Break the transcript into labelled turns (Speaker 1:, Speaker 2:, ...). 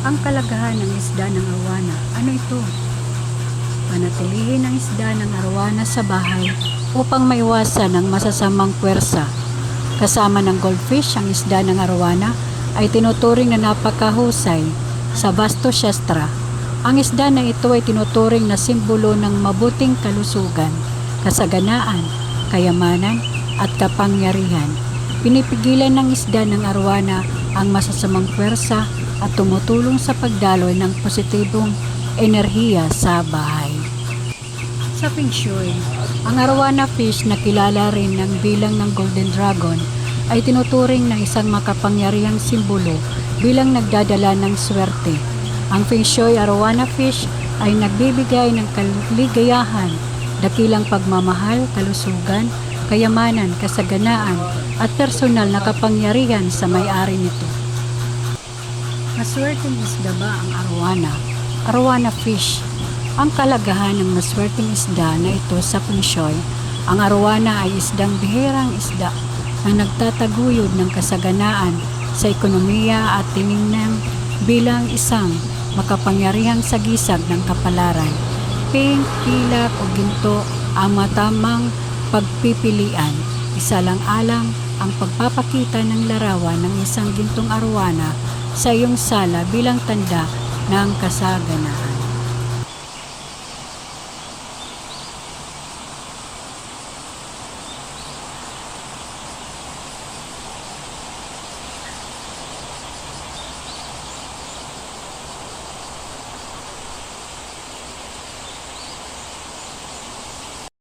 Speaker 1: Ang kalagahan ng isda ng arwana. Ano ito? Panatilihin ang isda ng arwana sa bahay upang maiwasan ang masasamang puwersa. Kasama ng goldfish, ang isda ng arwana ay tinuturing na napakahusay sa Vastu Shastra. Ang isda na ito ay tinuturing na simbolo ng mabuting kalusugan, kasaganaan, kayamanan at kapangyarihan. Pinipigilan ng isda ng arwana ang masasamang puwersa at tumutulong sa pagdaloy ng positibong enerhiya sa bahay. Sa Feng Shui, ang arwana fish na kilala rin ng bilang ng Golden Dragon ay tinuturing na isang makapangyarihang simbolo bilang nagdadala ng swerte. Ang Feng Shui arwana fish ay nagbibigay ng kaligayahan, dakilang pagmamahal, kalusugan, kayamanan, kasaganaan at personal na kapangyarihan sa may-ari nito. Maswerteng isda ba ang arwana? Arwana fish. Ang kalagahan ng maswerteng isda na ito sa Feng Shui, ang arwana ay isdang bihirang isda na nagtataguyod ng kasaganaan sa ekonomiya at tiningnan bilang isang makapangyarihang sagisag ng kapalaran. Pink, pilak o ginto ang matamang pagpipilian. Isa lang alang ang pagpapakita ng larawan ng isang gintong arwana sa iyong sala bilang tanda ng kasaganaan.